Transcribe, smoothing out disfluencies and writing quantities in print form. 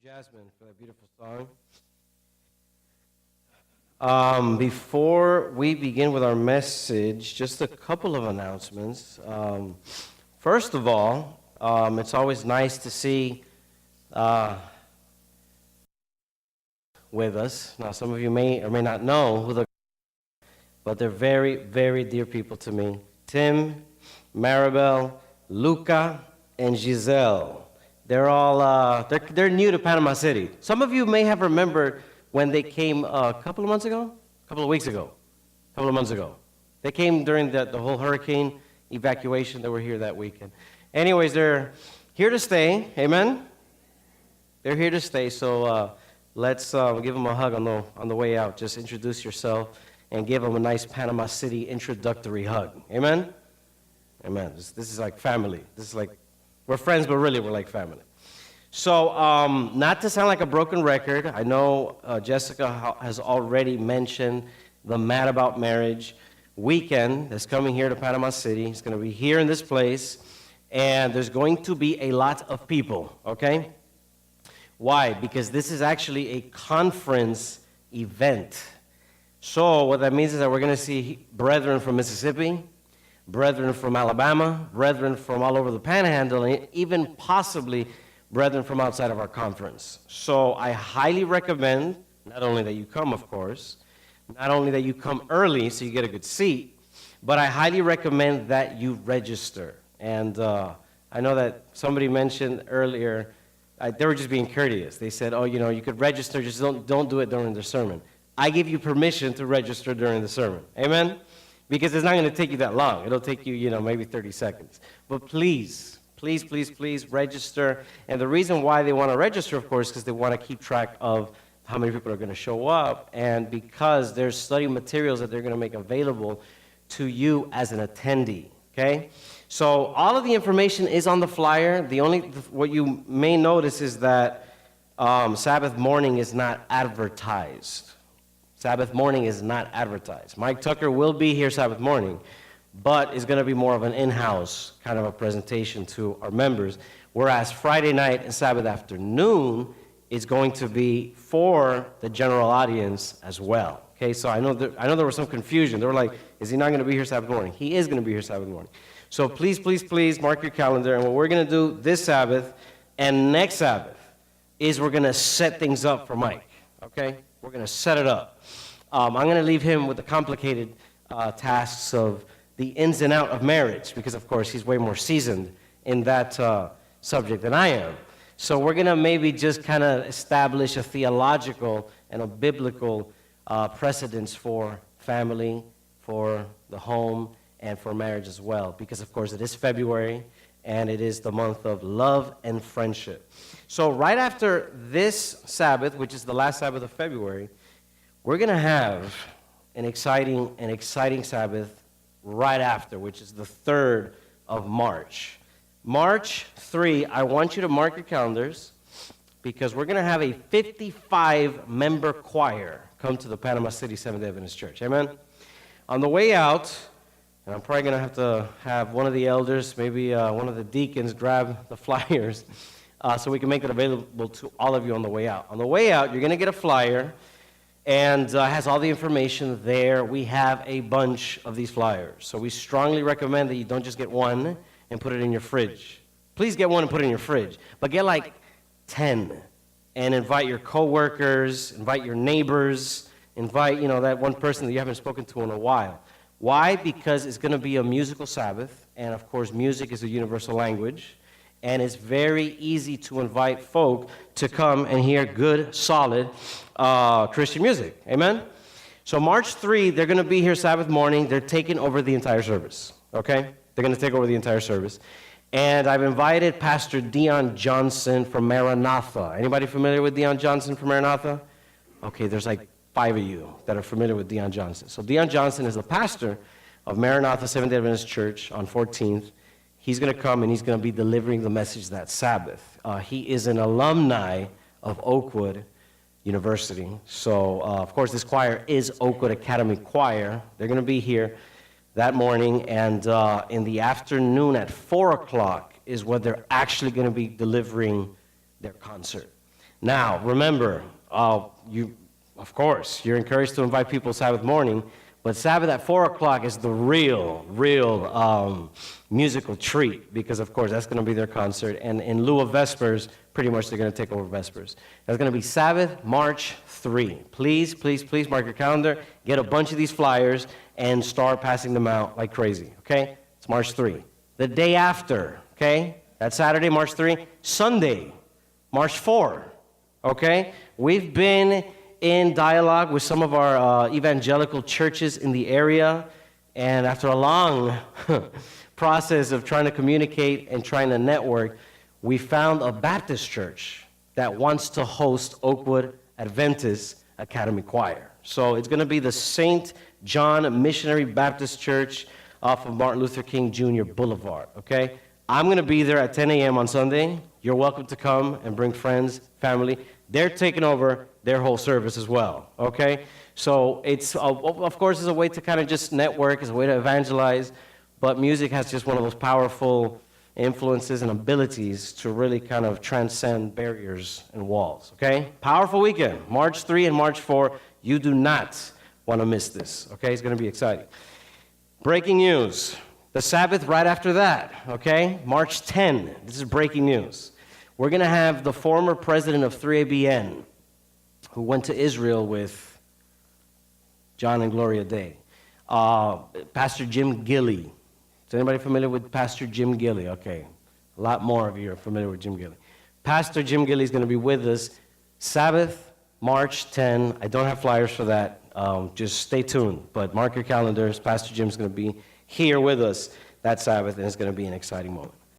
Jasmine for that beautiful song. Before we begin with our message, just a couple of announcements. First of all, it's always nice to see with us. Now, some of you may or may not know who but they're very, very dear people to me. Tim, Maribel, Luca, and Giselle. They're all, they're new to Panama City. Some of you may have remembered when they came a couple of months ago? A couple of weeks ago. A couple of months ago. They came during the whole hurricane evacuation that were here that weekend. Anyways, they're here to stay. Amen? They're here to stay, so let's give them a hug on the way out. Just introduce yourself and give them a nice Panama City introductory hug. Amen? Amen. This is like family. This is like, we're friends, but really we're like family. So, not to sound like a broken record, I know Jessica has already mentioned the Mad About Marriage weekend that's coming here to Panama City. It's going to be here in this place, and there's going to be a lot of people, okay? Why? Because this is actually a conference event. So, what that means is that we're going to see brethren from Mississippi, brethren from Alabama, brethren from all over the Panhandle, and even possibly brethren from outside of our conference. So I highly recommend, not only that you come, of course, not only that you come early so you get a good seat, but I highly recommend that you register. And I know that somebody mentioned earlier, they were just being courteous. They said, oh, you know, you could register, just don't do it during the sermon. I give you permission to register during the sermon. Amen? Because it's not going to take you that long. It'll take you, you know, maybe 30 seconds. But please, please, please, please register. And the reason why they want to register, of course, is because they want to keep track of how many people are going to show up, and because there's study materials that they're going to make available to you as an attendee, okay? So all of the information is on the flyer. What you may notice is that Sabbath morning is not advertised. Sabbath morning is not advertised. Mike Tucker will be here Sabbath morning, but it's going to be more of an in-house kind of a presentation to our members, whereas Friday night and Sabbath afternoon is going to be for the general audience as well. Okay, so I know there was some confusion. They were like, is he not going to be here Sabbath morning? He is going to be here Sabbath morning. So please, please, please mark your calendar, and what we're going to do this Sabbath and next Sabbath is we're going to set things up for Mike, okay? We're going to set it up. I'm going to leave him with the complicated tasks of the ins and out of marriage, because, of course, he's way more seasoned in that subject than I am. So we're going to maybe just kind of establish a theological and a biblical precedence for family, for the home, and for marriage as well, because, of course, it is February, and it is the month of love and friendship. So right after this Sabbath, which is the last Sabbath of February, we're going to have an exciting Sabbath right after, which is the 3rd of March. March 3, I want you to mark your calendars, because we're going to have a 55-member choir come to the Panama City Seventh-day Adventist Church. Amen? On the way out, and I'm probably going to have one of the elders, maybe one of the deacons, grab the flyers so we can make it available to all of you on the way out. On the way out, you're going to get a flyer, and has all the information there. We have a bunch of these flyers. So we strongly recommend that you don't just get one and put it in your fridge. Please get one and put it in your fridge. But get like 10 and invite your coworkers, invite your neighbors, invite, you know, that one person that you haven't spoken to in a while. Why? Because it's going to be a musical Sabbath, and of course music is a universal language, and it's very easy to invite folk to come and hear good, solid Christian music. Amen? So March 3, they're going to be here Sabbath morning. They're taking over the entire service, okay? They're going to take over the entire service. And I've invited Pastor Dion Johnson from Maranatha. Anybody familiar with Dion Johnson from Maranatha? Okay, there's like 5 of you that are familiar with Dion Johnson. So Dion Johnson is the pastor of Maranatha Seventh-day Adventist Church on 14th. He's going to come and he's going to be delivering the message that Sabbath. He is an alumni of Oakwood University. So, of course, this choir is Oakwood Academy Choir. They're going to be here that morning, and in the afternoon at 4 o'clock is when they're actually going to be delivering their concert. Now, remember, of course, you're encouraged to invite people Sabbath morning, but Sabbath at 4 o'clock is the real musical treat, because, of course, that's going to be their concert. And in lieu of Vespers, pretty much they're going to take over Vespers. That's going to be Sabbath, March 3. Please, please, please mark your calendar, get a bunch of these flyers, and start passing them out like crazy, okay? It's March 3. The day after, okay? That's Saturday, March 3. Sunday, March 4, okay? We've been in dialogue with some of our evangelical churches in the area, and after a long process of trying to communicate and trying to network, we found a Baptist church that wants to host Oakwood Adventist Academy Choir. So it's going to be the St. John Missionary Baptist Church off of Martin Luther King Jr. Boulevard, okay? I'm going to be there at 10 a.m. on Sunday. You're welcome to come and bring friends, family. They're taking over their whole service as well, okay? So it's, of course, it's a way to kind of just network, it's a way to evangelize, but music has just one of those powerful influences and abilities to really kind of transcend barriers and walls, okay? Powerful weekend, March 3 and March 4. You do not want to miss this, okay? It's going to be exciting. Breaking news. The Sabbath right after that, okay? March 10. This is breaking news. We're going to have the former president of 3ABN, who went to Israel with John and Gloria Day, Pastor Jim Gilley. Is anybody familiar with Pastor Jim Gilley? Okay. A lot more of you are familiar with Jim Gilley. Pastor Jim Gilley is going to be with us Sabbath, March 10. I don't have flyers for that. Just stay tuned. But mark your calendars. Pastor Jim's going to be here with us that Sabbath, and it's going to be an exciting moment.